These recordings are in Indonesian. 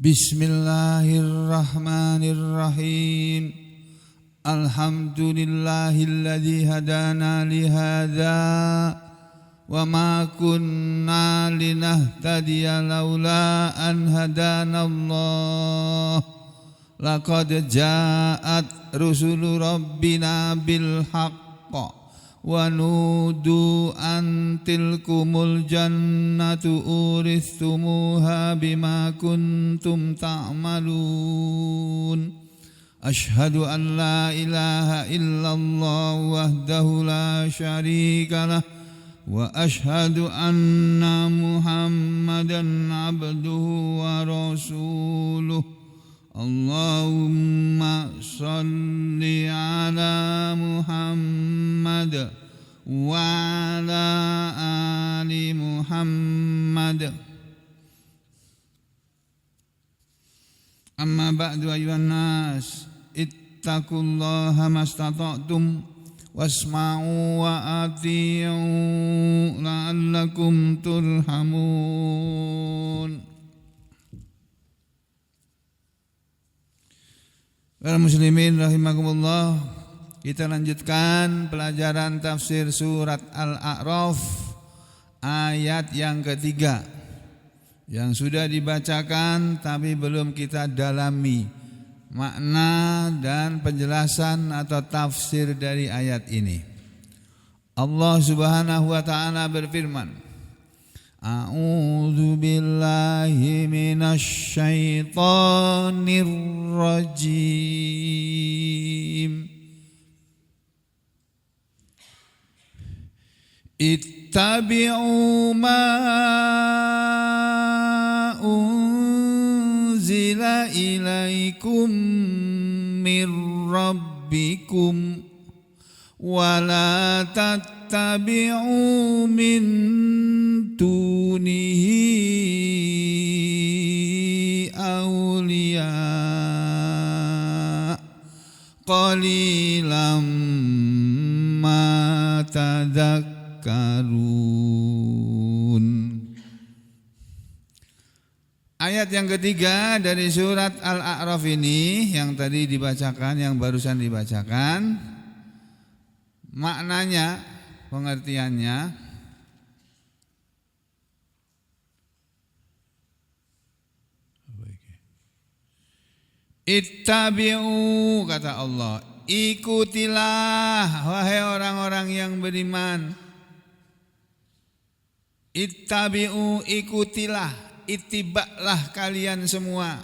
Bismillahirrahmanirrahim. Alhamdulillahilladzi hadana lihadza wa ma kunna linahtadiya laula an hadanallah. Laqad ja'at rusulu rabbina bil haqq wa nudu an tilkumul jannatu uristumuha bima kuntum ta'malun. Ashhadu an la ilaha illallah wahdahu la syarika lah wa ashhadu anna muhammadan abduhu wa rasuluh. Allahumma salli ala Muhammad wa ala ali Muhammad. Amma ba'du ayyuhan nas, ittaqullaha mastata'tum wasma'u wa ati'u la'allakum turhamun. Para muslimin rahimakumullah, kita lanjutkan pelajaran tafsir surat Al-A'raf ayat yang ketiga yang sudah dibacakan tapi belum kita dalami makna dan penjelasan atau tafsir dari ayat ini. Allah Subhanahu wa taala berfirman, A'udzu billahi minasy syaithanir rajim. Ittabi'u ma unzila ilaikum mir rabbikum wa la tattabi'u min dunihi awliya qalilam ma tadhakkarun. Ayat yang ketiga dari surat Al-A'raf ini yang tadi dibacakan, yang barusan dibacakan, maknanya, pengertiannya, ittabi'u, kata Allah, ikutilah wahai orang-orang yang beriman. Ittabi'u, ikutilah, ittiba'lah kalian semua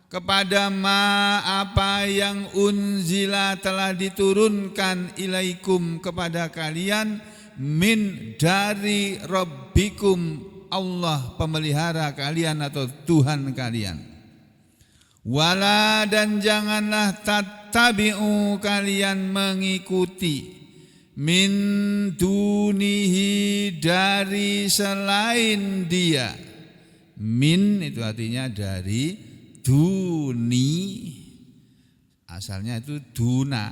kepada apa yang unzila telah diturunkan ilaikum kepada kalian min dari rabbikum, Allah pemelihara kalian atau Tuhan kalian. Wala, dan janganlah tattabi'u, kalian mengikuti, min dunihi, dari selain dia. Min itu artinya dari, duni asalnya itu duna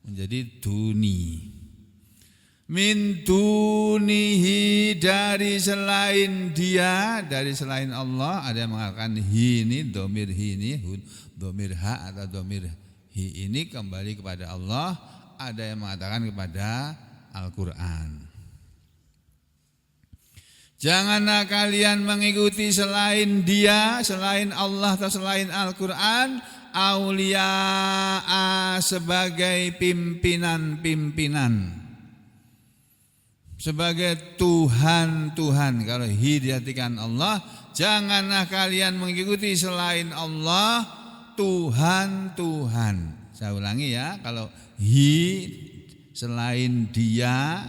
menjadi duni. Min dunihi, dari selain dia, dari selain Allah. Ada yang mengatakan hi ini, domir hi ini, domir ha atau domir hi ini kembali kepada Allah. Ada yang mengatakan kepada Al-Quran. Janganlah kalian mengikuti selain dia, selain Allah atau selain Al-Quran, auliya'a, sebagai pimpinan-pimpinan, sebagai Tuhan-Tuhan. Kalau hi diartikan Allah, janganlah kalian mengikuti selain Allah Tuhan-Tuhan. Saya ulangi ya, kalau hi selain dia,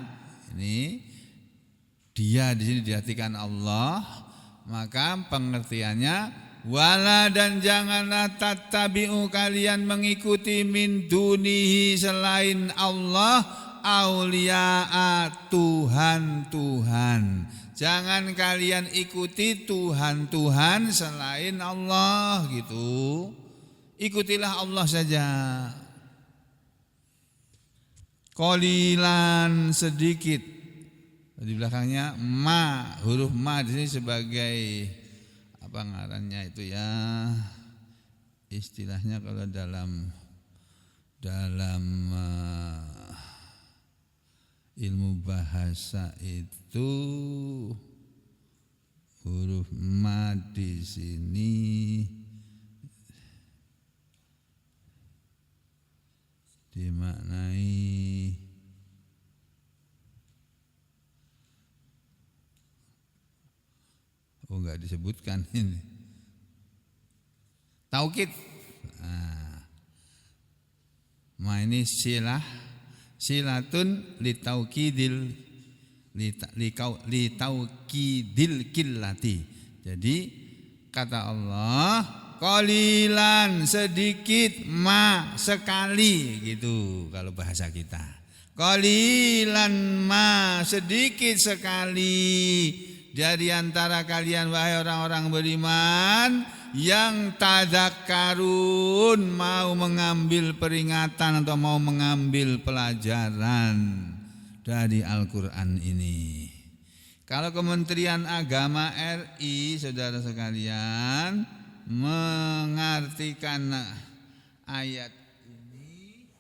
ini dia di sini diartikan Allah, maka pengertiannya wala, dan janganlah tattabi'u, kalian mengikuti, min dunihi, selain Allah, auliya'a, Tuhan-Tuhan. Jangan kalian ikuti Tuhan-Tuhan selain Allah gitu. Ikutilah Allah saja. Qalilan, sedikit. Di belakangnya ma, huruf ma di sini sebagai apa ngarannya itu ya, istilahnya kalau dalam ilmu bahasa itu huruf ma di sini dimaknai enggak disebutkan ini. Taukid. Ma ini silatun litaukidil killati. Jadi kata Allah, qalilan sedikit, ma sekali gitu kalau bahasa kita. Qalilan ma sedikit sekali dari antara kalian wahai orang-orang beriman yang tadzakkarun, mau mengambil peringatan atau mau mengambil pelajaran dari Al-Qur'an ini. Kalau Kementerian Agama RI, saudara sekalian, mengartikan ayat ini,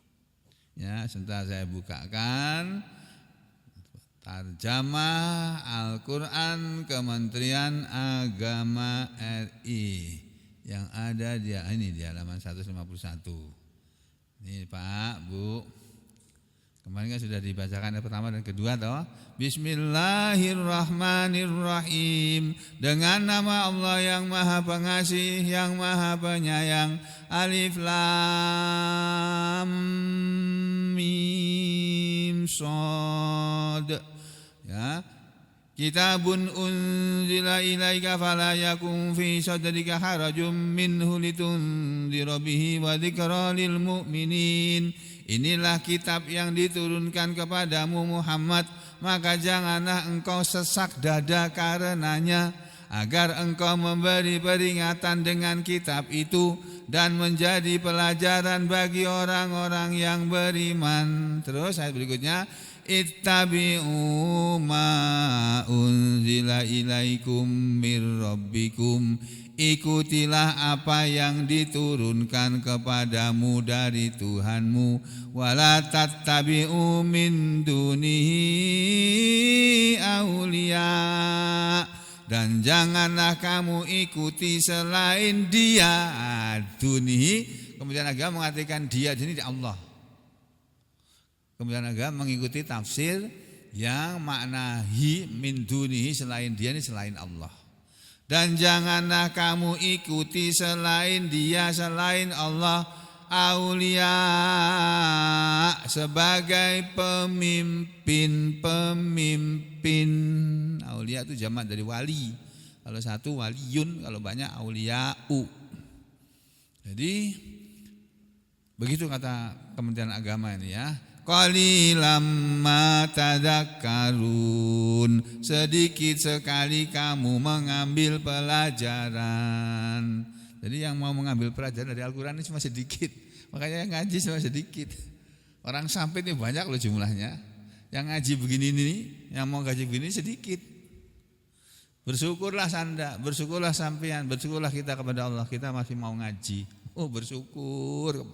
ya, sebentar saya bukakan. Tarjamah Al-Qur'an Kementerian Agama RI yang ada di halaman 151. Ini Pak, Bu. Kemarin kan sudah dibacakan yang pertama dan kedua toh. Bismillahirrahmanirrahim. Dengan nama Allah yang Maha Pengasih, yang Maha Penyayang. Alif Lam Mim Shad. Ya, kitabun unzila ilaika fala yakun fi sadrika harajum minhu litundira bihi wa dzikra lil mu'minin. Inilah kitab yang diturunkan kepadamu Muhammad, maka janganlah engkau sesak dada karenanya, agar engkau memberi peringatan dengan kitab itu dan menjadi pelajaran bagi orang-orang yang beriman. Terus ayat berikutnya, ittabi'u ma unzila ilaikum mir rabbikum. Ikutilah apa yang diturunkan kepadamu dari Tuhanmu. Wala tattabi'u min dunihi auliya. Dan janganlah kamu ikuti selain dia. Dunihi, kemudian agama mengatakan dia, ini Allah. Kemudian agama mengikuti tafsir yang makna hi min dunihi, selain dia ini selain Allah. Dan janganlah kamu ikuti selain dia, selain Allah, aulia sebagai pemimpin. Aulia itu jamak dari wali. Kalau satu waliyun, kalau banyak auliya'u. Jadi begitu kata Kementerian Agama ini ya. Qalilam ma tadzakkarun. Sedikit sekali kamu mengambil pelajaran. Jadi yang mau mengambil pelajaran dari Al-Qur'an ini cuma sedikit. Makanya yang ngaji cuma sedikit. Orang sampai ini banyak loh jumlahnya. Yang ngaji begini ini, yang mau ngaji begini sedikit. Bersyukurlah Sanda, bersyukurlah sampean, bersyukurlah kita kepada Allah, kita masih mau ngaji. Oh, bersyukur.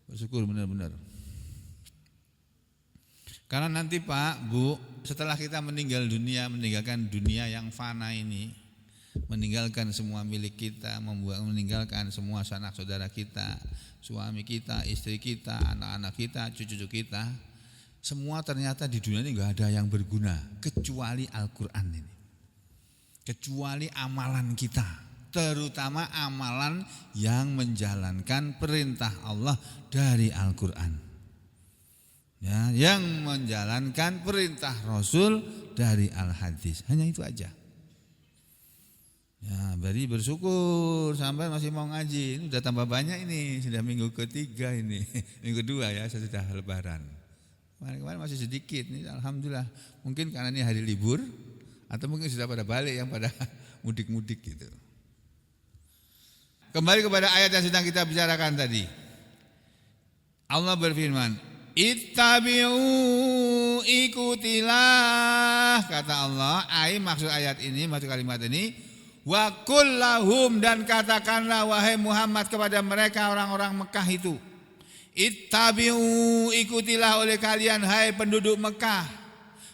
Bersyukur benar-benar. Karena nanti Pak, Bu, setelah kita meninggal dunia, meninggalkan dunia yang fana ini, meninggalkan semua milik kita, meninggalkan semua sanak saudara kita, suami kita, istri kita, anak-anak kita, cucu-cucu kita, semua ternyata di dunia ini enggak ada yang berguna kecuali Al-Qur'an ini. Kecuali amalan kita, terutama amalan yang menjalankan perintah Allah dari Al-Qur'an. Ya, yang menjalankan perintah Rasul dari Al-Hadis. Hanya itu aja. Ya, beri bersyukur sampai masih mau ngaji. Ini sudah tambah banyak ini, sudah minggu ketiga ini. Minggu kedua ya, sudah lebaran. Kemarin masih sedikit nih, alhamdulillah. Mungkin karena ini hari libur atau mungkin sudah pada balik yang pada mudik-mudik gitu. Kembali kepada ayat yang sedang kita bicarakan tadi. Allah berfirman, ittabi'u, ikutilah, kata Allah. Maksud ayat ini, maksud kalimat ini, Wa qul lahum, dan katakanlah wahai Muhammad kepada mereka orang-orang Mekah itu, ittabi'u, ikutilah oleh kalian hai penduduk Mekah,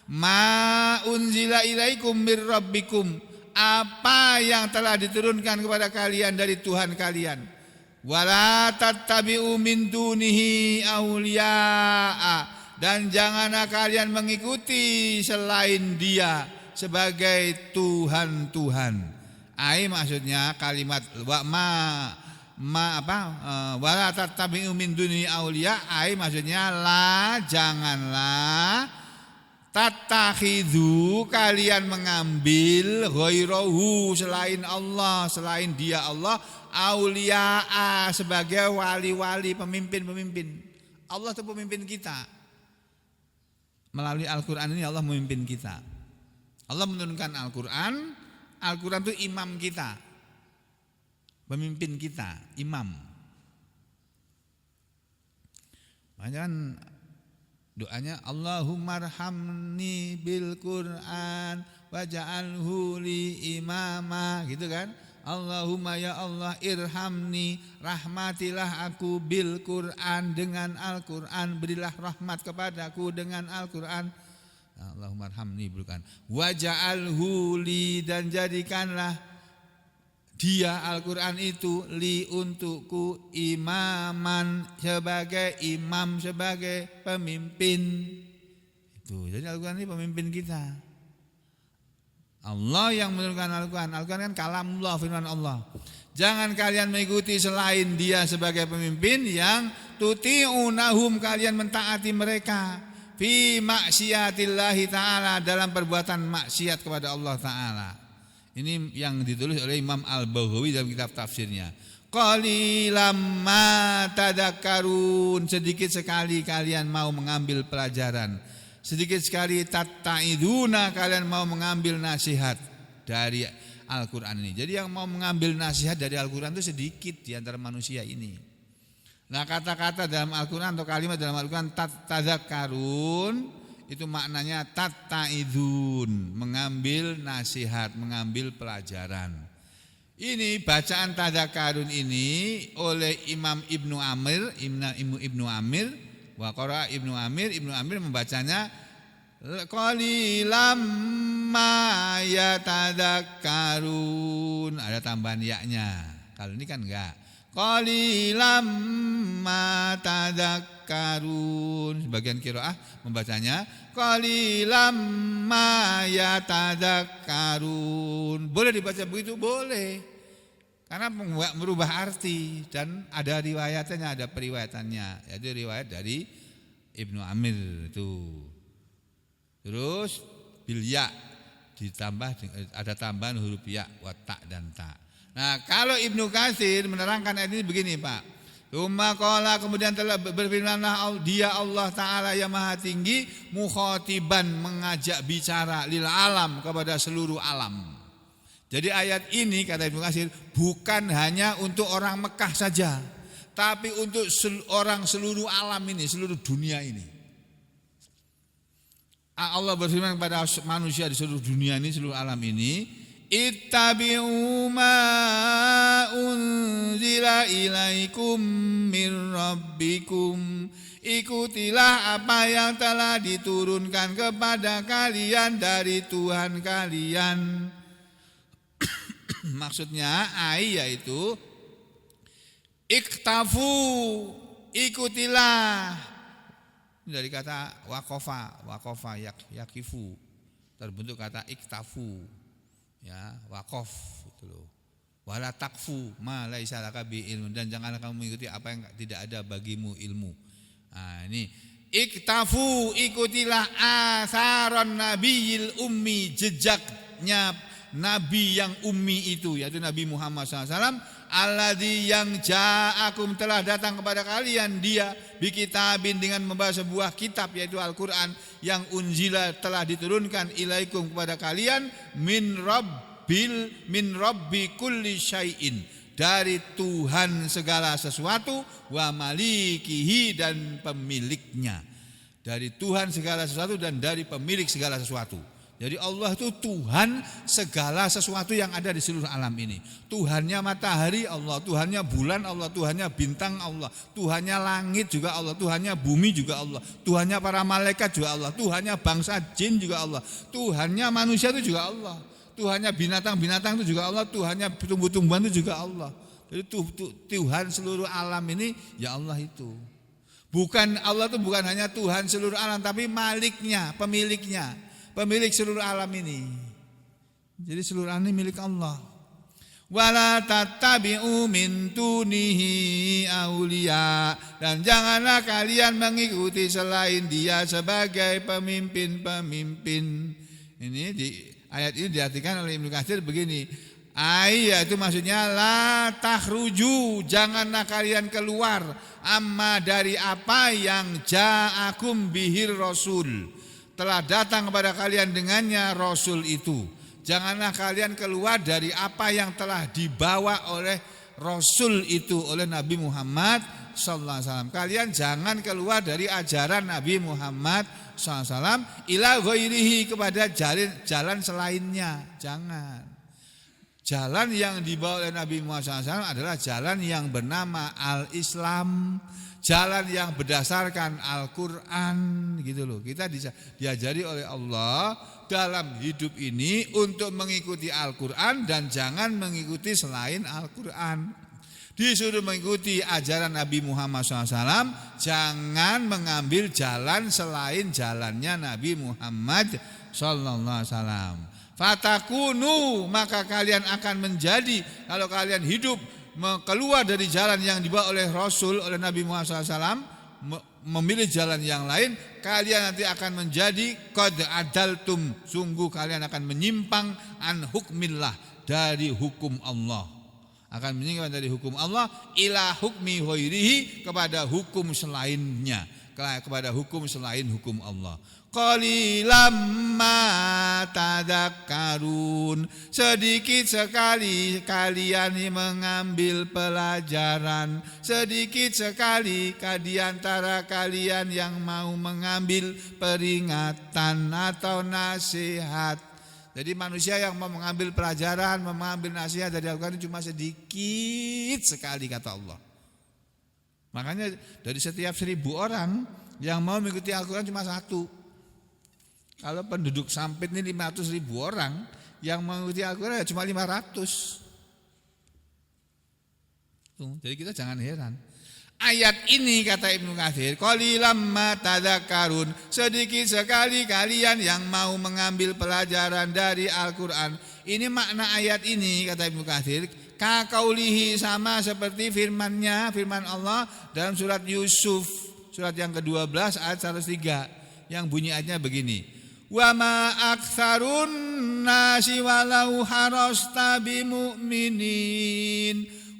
ma unzila ilaikum mir rabbikum, apa yang telah diturunkan kepada kalian dari Tuhan kalian. Wala tattabi'u min dunihi awliya'a, dan janganlah kalian mengikuti selain dia sebagai Tuhan-Tuhan. Maksudnya kalimat wala tattabi'u min dunihi awliya, maksudnya janganlah tattakhidhu, kalian mengambil ghairahu, selain Allah, selain dia Allah, auliya'a, sebagai wali-wali, pemimpin-pemimpin. Allah itu pemimpin kita. Melalui Al-Quran ini Allah memimpin kita. Allah menurunkan Al-Quran. Al-Quran itu imam kita, pemimpin kita, imam. Makanya kan doanya Allahumma arhamni bil Qur'an waj'alhu li imama, gitu kan? Allahumma ya Allah irhamni, rahmatilah aku bil Qur'an, dengan Al-Qur'an, berilah rahmat kepadaku dengan Al-Qur'an. Allahumma arhamni bil Qur'an waj'alhu li, dan jadikanlah dia Al-Qur'an itu li, untukku, imaman, sebagai imam, sebagai pemimpin. Itu jadi Al-Qur'an ini pemimpin kita. Allah yang menurunkan Al-Quran. Al-Quran kan kalamullah, firman Allah. Jangan kalian mengikuti selain dia sebagai pemimpin, yang tuti'unahum, kalian mentaati mereka, fi maksiatillahi ta'ala, dalam perbuatan maksiat kepada Allah Ta'ala. Ini yang ditulis oleh Imam Al-Baghawi dalam kitab tafsirnya. Qalilam ma tadakkarun, sedikit sekali kalian mau mengambil pelajaran, sedikit sekali tattaiduna, kalian mau mengambil nasihat dari Al-Quran ini. Jadi yang mau mengambil nasihat dari Al-Quran itu sedikit di antara manusia ini. Nah, kata-kata dalam Al-Quran atau kalimat dalam Al-Quran tadzakarun, itu maknanya tattaidun, mengambil nasihat, mengambil pelajaran. Ini bacaan tadzakarun ini oleh Imam Ibnu Amir, Ibnu Amir, wa qara Ibnu Amir membacanya qalilam ma yatadzakkarun, ada tambahan ya-nya. Kalau ini kan enggak. Qalilam ma tadzakkarun. Sebagian qiraah membacanya qalilam ma yatadzakkarun. Boleh dibaca begitu? Boleh. Karena merubah arti, dan ada riwayatnya, ada periwayatannya. Yaitu riwayat dari Ibnu Amir itu. Terus bil ya, ditambah, ada tambahan huruf ya, wa ta dan ta. Nah, kalau Ibnu Katsir menerangkan ayat ini begini, Pak. Tsumma qala, kemudian telah berfirmanlah dia Allah Ta'ala yang maha tinggi, mukhatiban, mengajak bicara, lil alam, kepada seluruh alam. Jadi ayat ini kata Ibnu Katsir bukan hanya untuk orang Mekah saja, tapi untuk orang seluruh alam ini, seluruh dunia ini. Allah berfirman kepada manusia di seluruh dunia ini, seluruh alam ini, ittabi'u ma unzila ilaikum mir rabbikum, ikutilah apa yang telah diturunkan kepada kalian dari Tuhan kalian. Maksudnya yaitu iktafu, ikutilah, dari kata wakofa yakifu, terbentuk kata iktafu, ya, wakof itu loh. Wala takfu ma laisa laka bi ilmu, dan janganlah kamu mengikuti apa yang tidak ada bagimu ilmu. Nah, ini iktafu, ikutilah asaron nabiyil ummi, jejaknya Nabi yang ummi itu, yaitu Nabi Muhammad SAW, alladzi yang ja'akum, telah datang kepada kalian dia bikitabin, dengan membawa sebuah kitab, yaitu Al-Quran, yang unzila, telah diturunkan, ilaikum, kepada kalian, min rabbi kulli syai'in, dari Tuhan segala sesuatu, wa malikihi, dan pemiliknya, dari Tuhan segala sesuatu dan dari pemilik segala sesuatu. Jadi Allah itu Tuhan segala sesuatu yang ada di seluruh alam ini. Tuhannya matahari Allah, Tuhannya bulan Allah, Tuhannya bintang Allah, Tuhannya langit juga Allah, Tuhannya bumi juga Allah, Tuhannya para malaikat juga Allah, Tuhannya bangsa jin juga Allah, Tuhannya manusia itu juga Allah, Tuhannya binatang-binatang itu juga Allah, Tuhannya tumbuh-tumbuhan itu juga Allah. Jadi Tuhan seluruh alam ini ya Allah itu. Bukan Allah itu bukan hanya Tuhan seluruh alam, tapi maliknya, pemiliknya. Pemilik seluruh alam ini. Jadi seluruh alam ini milik Allah. Wala tattabi'u min dunihi auliya, dan janganlah kalian mengikuti selain Dia sebagai pemimpin-pemimpin. Ini di ayat ini diartikan oleh Ibnu Katsir begini. Ayat itu maksudnya la takhruju, janganlah kalian keluar amma dari apa yang ja'akum bihir rasul, telah datang kepada kalian dengannya Rasul itu. Janganlah kalian keluar dari apa yang telah dibawa oleh Rasul itu, oleh Nabi Muhammad SAW. Kalian jangan keluar dari ajaran Nabi Muhammad SAW ila ghairihi, kepada jalan selainnya. Jangan. Jalan yang dibawa oleh Nabi Muhammad SAW adalah jalan yang bernama Al-Islam, jalan yang berdasarkan Al-Quran, gitu loh. Kita diajari oleh Allah dalam hidup ini untuk mengikuti Al-Quran dan jangan mengikuti selain Al-Quran. Disuruh mengikuti ajaran Nabi Muhammad SAW, jangan mengambil jalan selain jalannya Nabi Muhammad SAW. Fatakunu, maka kalian akan menjadi, kalau kalian hidup keluar dari jalan yang dibawa oleh Rasul, oleh Nabi Muhammad SAW, memilih jalan yang lain, kalian nanti akan menjadi qad adaltum, sungguh kalian akan menyimpang an hukmillah, dari hukum Allah, akan menyimpang dari hukum Allah ila hukmi ghairihi, kepada hukum selainnya, kepada hukum selain hukum Allah. Qalilam ma tadakkarun, sedikit sekali kalian mengambil pelajaran, sedikit sekali di antara kalian yang mau mengambil peringatan atau nasihat. Jadi manusia yang mau mengambil pelajaran, mengambil nasihat dari Al-Quran cuma sedikit sekali, kata Allah. Makanya dari setiap 1.000 orang yang mau mengikuti Al-Quran cuma 1. Kalau penduduk Sampit ini 500.000 orang, yang mengikuti Al-Quran ya cuma 500. Jadi kita jangan heran. Ayat ini kata Ibnu Katsir, qalilam ma tadakkarun, sedikit sekali kalian yang mau mengambil pelajaran dari Al-Quran. Ini makna ayat ini kata Ibnu Katsir, kakaulihi, sama seperti firman Allah dalam surat Yusuf, surat yang ke-12 ayat 103, yang bunyi ayatnya begini. Wa ma aktsarun nasi walau harasta bimu'minin.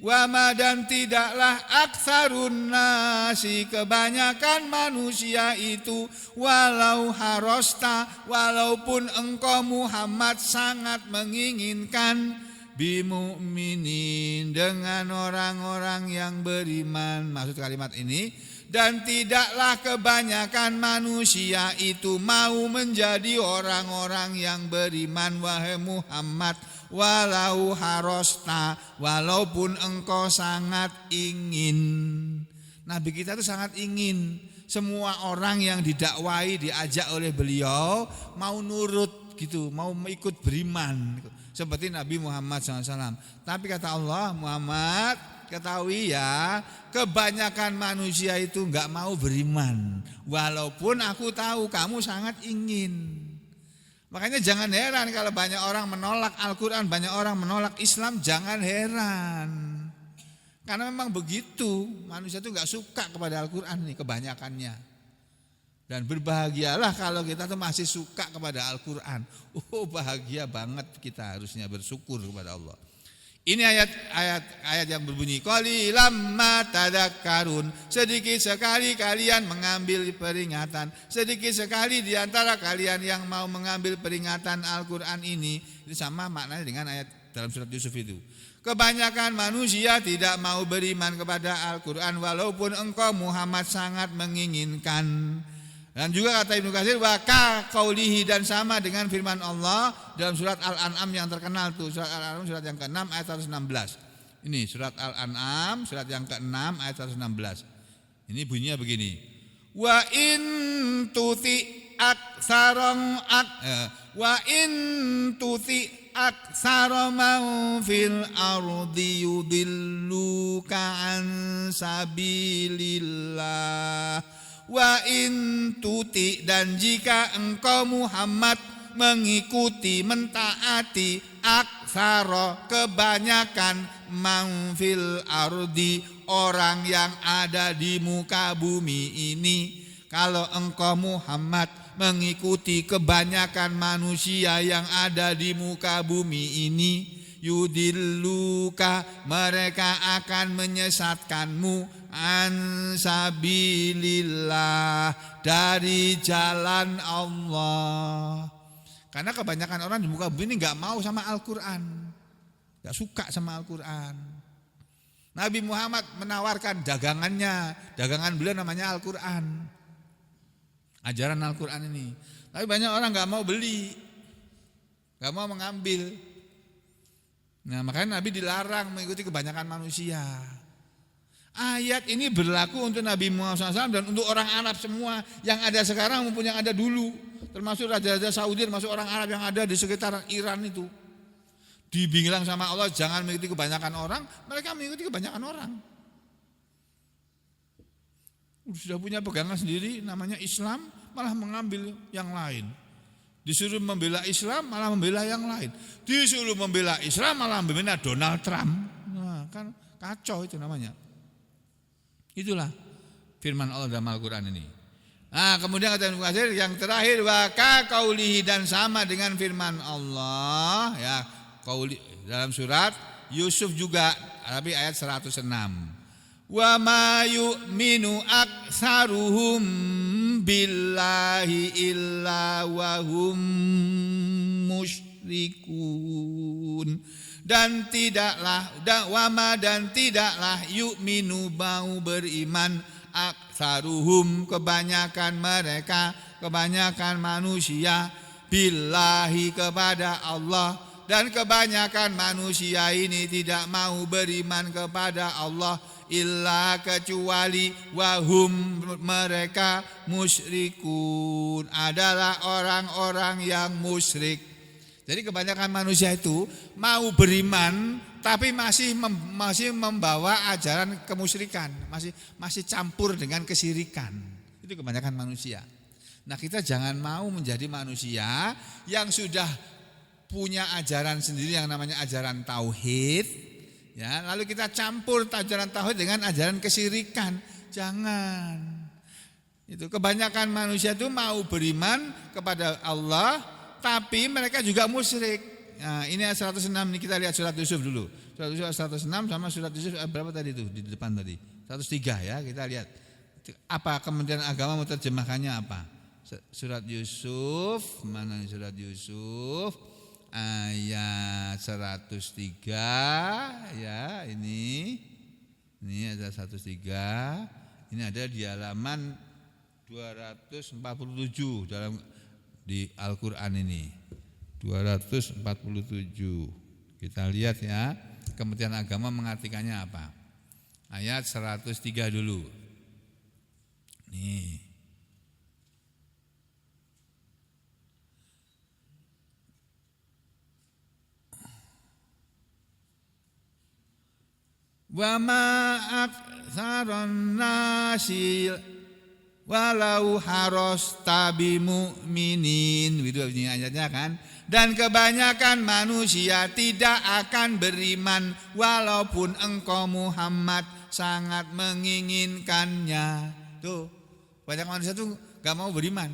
Wa ma, dan tidaklah aktsarun nasi, kebanyakan manusia itu, walau harasta, walaupun engkau Muhammad sangat menginginkan, bimu'minin, dengan orang-orang yang beriman. Maksud kalimat ini, dan tidaklah kebanyakan manusia itu mau menjadi orang-orang yang beriman, wahai Muhammad, walau harosta, walaupun engkau sangat ingin. Nabi kita itu sangat ingin semua orang yang didakwai, diajak oleh beliau mau nurut gitu, mau ikut beriman seperti Nabi Muhammad SAW. Tapi kata Allah, Muhammad, ketahui ya, kebanyakan manusia itu enggak mau beriman, walaupun aku tahu kamu sangat ingin. Makanya jangan heran kalau banyak orang menolak Al-Quran, banyak orang menolak Islam, jangan heran. Karena memang begitu, manusia itu enggak suka kepada Al-Quran nih kebanyakannya. Dan berbahagialah kalau kita tuh masih suka kepada Al-Quran. Bahagia banget, kita harusnya bersyukur kepada Allah. Ini ayat yang berbunyi qalilam ma tadakkarun, sedikit sekali kalian mengambil peringatan, sedikit sekali di antara kalian yang mau mengambil peringatan Al-Quran ini. Itu sama maknanya dengan ayat dalam surat Yusuf itu. Kebanyakan manusia tidak mau beriman kepada Al-Quran walaupun engkau Muhammad sangat menginginkan. Dan juga kata Ibnu Katsir wa ka qaulihi, dan sama dengan firman Allah dalam surat Al-An'am yang terkenal tuh, surat Al-An'am surat yang ke-6 ayat 116. Ini surat Al-An'am surat yang ke-6 ayat 116. Ini bunyinya begini. Wa in tuti aktsara man fil ardi yudilluka an sabilillah. Wa in tuti, dan jika engkau Muhammad mengikuti, mentaati, aksara, kebanyakan, mangfil ardi, orang yang ada di muka bumi ini. Kalau engkau Muhammad mengikuti kebanyakan manusia yang ada di muka bumi ini, yudilluka, mereka akan menyesatkanmu, ansabilillah, dari jalan Allah. Karena kebanyakan orang di muka bumi ini gak mau sama Al-Quran, gak suka sama Al-Quran. Nabi Muhammad menawarkan dagangannya, dagangan beliau namanya Al-Quran, ajaran Al-Quran ini. Tapi banyak orang gak mau beli, gak mau mengambil. Nah, makanya Nabi dilarang mengikuti kebanyakan manusia. Ayat ini berlaku untuk Nabi Muhammad SAW dan untuk orang Arab semua yang ada sekarang maupun yang ada dulu, termasuk raja-raja Saudi, termasuk orang Arab yang ada di sekitar Iran itu. Dibilang sama Allah jangan mengikuti kebanyakan orang, mereka mengikuti kebanyakan orang. Sudah punya pegangan sendiri namanya Islam, malah mengambil yang lain. Disuruh membela Islam malah membela yang lain. Disuruh membela Islam malah membela Donald Trump. Nah, kan kacau itu namanya. Itulah firman Allah dalam Al-Quran ini. Nah, kemudian kata Ibnu Katsir yang terakhir, wa ka qaulihi, dan sama dengan firman Allah ya, qauli dalam surat Yusuf juga, tapi ayat 106. Wa ma yu'minu aktsaruhum billahi illa wa hum musyrikun. Dan tidaklah yu'minu, mau beriman, aktsaruhum, kebanyakan mereka, kebanyakan manusia, billahi, kepada Allah. Dan kebanyakan manusia ini tidak mau beriman kepada Allah, illa, kecuali, wahum, mereka, musyrikun, adalah orang-orang yang musyrik. Jadi kebanyakan manusia itu mau beriman tapi masih membawa ajaran kemusyrikan, masih campur dengan kesyirikan. Itu kebanyakan manusia. Nah, kita jangan mau menjadi manusia yang sudah punya ajaran sendiri yang namanya ajaran tauhid, ya, lalu kita campur ajaran tauhid dengan ajaran kesyirikan. Jangan. Itu kebanyakan manusia itu mau beriman kepada Allah tapi mereka juga musyrik. Nah, ini ayat 106, ini kita lihat surat Yusuf dulu. Surat Yusuf 106 sama surat Yusuf berapa tadi itu di depan tadi? 103 ya, kita lihat. Apa Kementerian Agama mau terjemahkannya apa? Surat Yusuf, mana surat Yusuf? Ayat 103 ya, ini ada 103. Ini ada di halaman 247 dalam di Al-Quran ini 247. Kita lihat ya, Kementerian Agama mengartikannya apa. Ayat 103 dulu. Nih. Wa ma aktsaron nasi walau harasta bimu'minin. Itu ayatnya kan. Dan kebanyakan manusia tidak akan beriman walaupun engkau Muhammad sangat menginginkannya. Tuh, banyak manusia tuh gak mau beriman.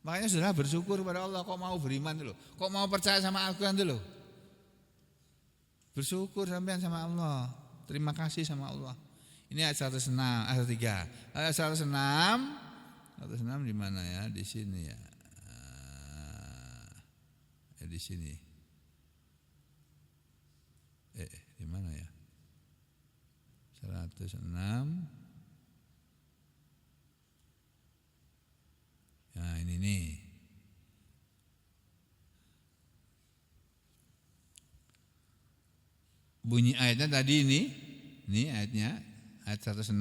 Makanya sudah bersyukur kepada Allah, kok mau beriman dulu, kok mau percaya sama Al-Quran dulu. Bersyukur sampean sama Allah, terima kasih sama Allah. Ini ayat 106, ayat 3. Ayat 106 di mana ya? Di sini ya. Di sini. Di mana ya? 106. ini. Bunyi ayatnya tadi ini ayatnya ayat 106.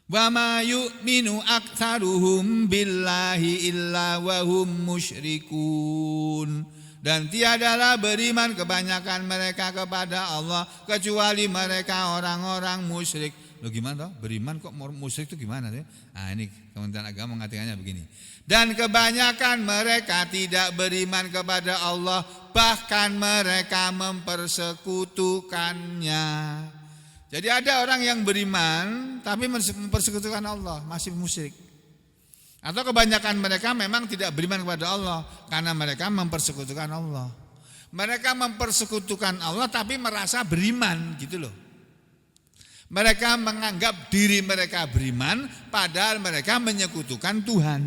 Wa ma yu'minu aktsaruhum billahi illa wa hum musyrikun. Dan tiadalah beriman kebanyakan mereka kepada Allah kecuali mereka orang-orang musyrik. Loh gimana toh? Beriman kok musyrik itu gimana tuh? Nah, ini Kementerian Agama mengatakannya begini. Dan kebanyakan mereka tidak beriman kepada Allah, bahkan mereka mempersekutukannya. Jadi ada orang yang beriman tapi mempersekutukan Allah, masih musyrik. Atau kebanyakan mereka memang tidak beriman kepada Allah karena mereka mempersekutukan Allah. Mereka mempersekutukan Allah tapi merasa beriman gitu loh. Mereka menganggap diri mereka beriman padahal mereka menyekutukan Tuhan.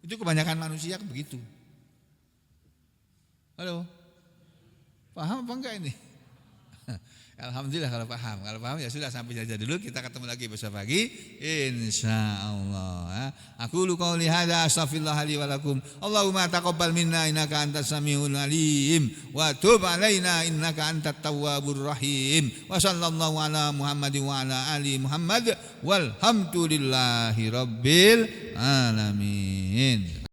Itu kebanyakan manusia begitu. Halo. Paham apa enggak ini? Alhamdulillah kalau paham. Kalau paham ya sudah, sampai saja dulu. Kita ketemu lagi besok pagi insyaallah. Aku lu qauli hadza astaghfirullah li wa lakum. Allahumma taqabbal minna innaka antas samiul alim wa tub alaina innaka antat tawwabur rahim. Wa sallallahu ala Muhammadin wa ala ali Muhammad walhamdulillahi rabbil alamin.